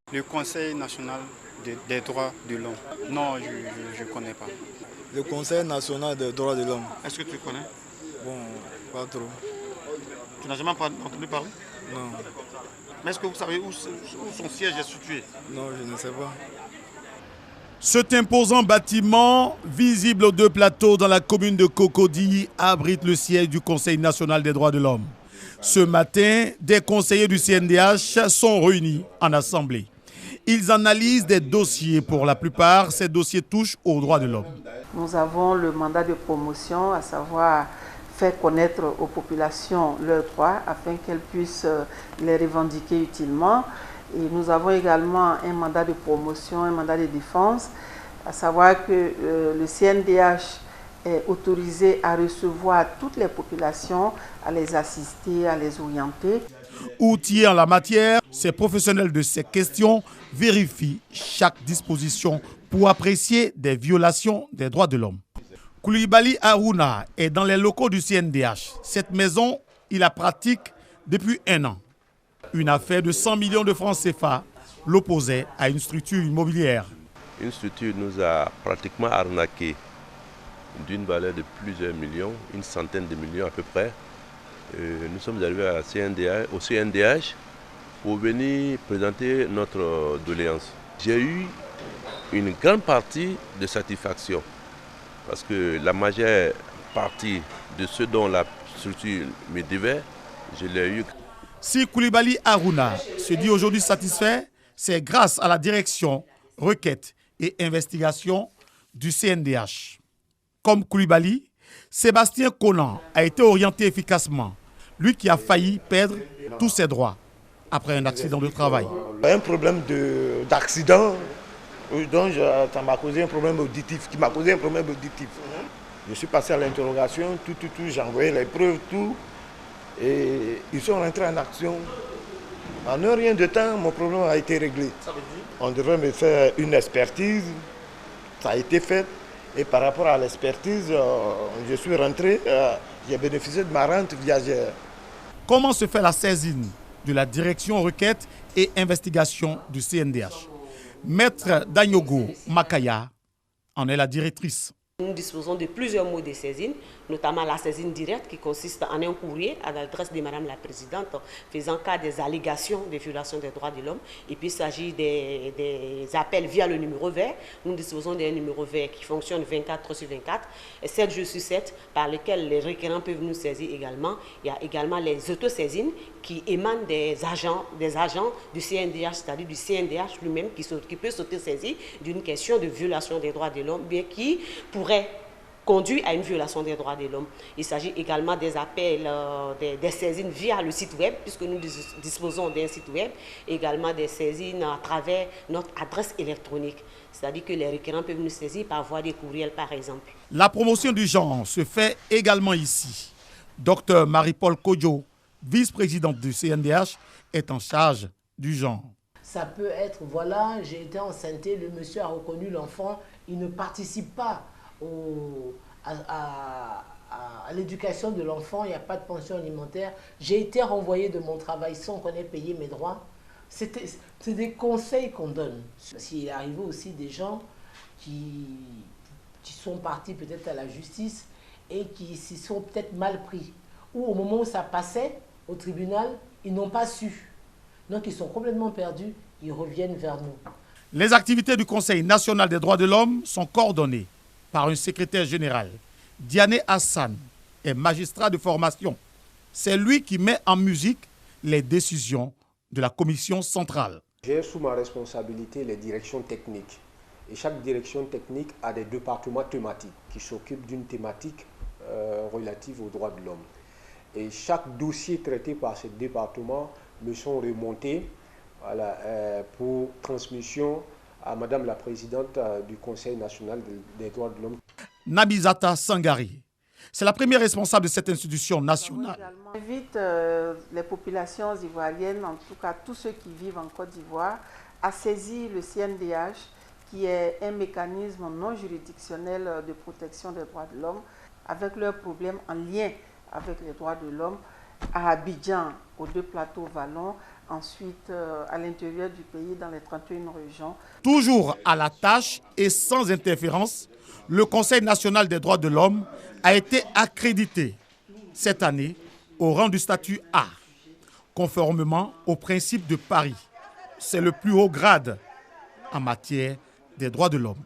Le Conseil national des droits de l'homme. Non, je ne connais pas. Le Conseil national des droits de l'homme. Est-ce que tu le connais? Bon, pas trop. Tu n'as jamais entendu parler? Non, Mais est-ce que vous savez où son siège est situé? non, je ne sais pas. Cet imposant bâtiment, visible aux deux plateaux dans la commune de Cocody, abrite le siège du Conseil national des droits de l'homme. Ce matin, des conseillers du CNDH sont réunis en assemblée. Ils analysent des dossiers. Pour la plupart, ces dossiers touchent aux droits de l'homme. Nous avons le mandat de promotion, à savoir faire connaître aux populations leurs droits afin qu'elles puissent les revendiquer utilement. Et nous avons également un mandat de promotion, un mandat de défense, à savoir que le CNDH est autorisé à recevoir toutes les populations, à les assister, à les orienter. Outillés en la matière, ces professionnels de ces questions vérifient chaque disposition pour apprécier des violations des droits de l'homme. Koulibaly Harouna est dans les locaux du CNDH. Cette maison, il la pratique depuis 1 an. Une affaire de 100 millions de francs CFA l'opposait à une structure immobilière. Une structure nous a pratiquement arnaqué d'une valeur de plusieurs millions, une centaine de millions à peu près. Nous sommes arrivés au CNDH pour venir présenter notre doléance. J'ai eu une grande partie de satisfaction parce que la majeure partie de ce dont la structure me devait, je l'ai eu. Si Koulibaly Harouna se dit aujourd'hui satisfait, c'est grâce à la direction, requête et investigation du CNDH. Comme Koulibaly, Sébastien Conan a été orienté efficacement, lui qui a failli perdre tous ses droits après un accident de travail. Un problème d'accident, donc ça m'a causé un problème auditif, Je suis passé à l'interrogation, tout, j'ai envoyé les preuves, tout. Et ils sont rentrés en action. En un rien de temps, mon problème a été réglé. On devrait me faire une expertise. Ça a été fait. Et par rapport à l'expertise, je suis rentré. J'ai bénéficié de ma rente viagère. Comment se fait la saisine de la direction requête et investigation du CNDH? Maître Danyogo Makaya en est la directrice. Nous disposons de plusieurs modes de saisine, notamment la saisine directe qui consiste en un courrier à l'adresse de Madame la Présidente faisant cas des allégations de violation des droits de l'homme. Et puis il s'agit des appels via le numéro vert. Nous disposons d'un numéro vert qui fonctionne 24/24, 7 jours sur 7, par lequel les requérants peuvent nous saisir également. Il y a également les autosaisines qui émanent des agents du CNDH, c'est-à-dire du CNDH lui-même qui peut s'autosaisir d'une question de violation des droits de l'homme, bien qui pourrait conduire à une violation des droits de l'homme. Il s'agit également des appels, des saisines via le site web, puisque nous disposons d'un site web, également des saisines à travers notre adresse électronique. C'est-à-dire que les requérants peuvent nous saisir par voie de courriel, par exemple. La promotion du genre se fait également ici. Dr Marie-Paul Kodjo, vice-présidente du CNDH, est en charge du genre. Ça peut être, voilà, j'ai été enceinte, le monsieur a reconnu l'enfant, il ne participe pas à l'éducation de l'enfant, il n'y a pas de pension alimentaire. J'ai été renvoyé de mon travail sans qu'on ait payé mes droits. C'est des conseils qu'on donne. S'il est arrivé aussi des gens qui sont partis peut-être à la justice et qui s'y sont peut-être mal pris. Ou au moment où ça passait au tribunal, ils n'ont pas su. Donc ils sont complètement perdus, ils reviennent vers nous. Les activités du Conseil national des droits de l'homme sont coordonnées par un secrétaire général. Diané Hassan est magistrat de formation. C'est lui qui met en musique les décisions de la commission centrale. J'ai sous ma responsabilité les directions techniques. Et chaque direction technique a des départements thématiques qui s'occupent d'une thématique relative aux droits de l'homme. Et chaque dossier traité par ce département me sont remontés pour transmission à Madame la Présidente du Conseil national des droits de l'homme. Nabizata Sangari, c'est la première responsable de cette institution nationale. J'invite les populations ivoiriennes, en tout cas tous ceux qui vivent en Côte d'Ivoire, à saisir le CNDH, qui est un mécanisme non juridictionnel de protection des droits de l'homme, avec leurs problèmes en lien avec les droits de l'homme, à Abidjan, aux deux plateaux Vallon, ensuite à l'intérieur du pays, dans les 31 régions. Toujours à la tâche et sans interférence, le Conseil national des droits de l'homme a été accrédité cette année au rang du statut A, conformément au principe de Paris. C'est le plus haut grade en matière des droits de l'homme.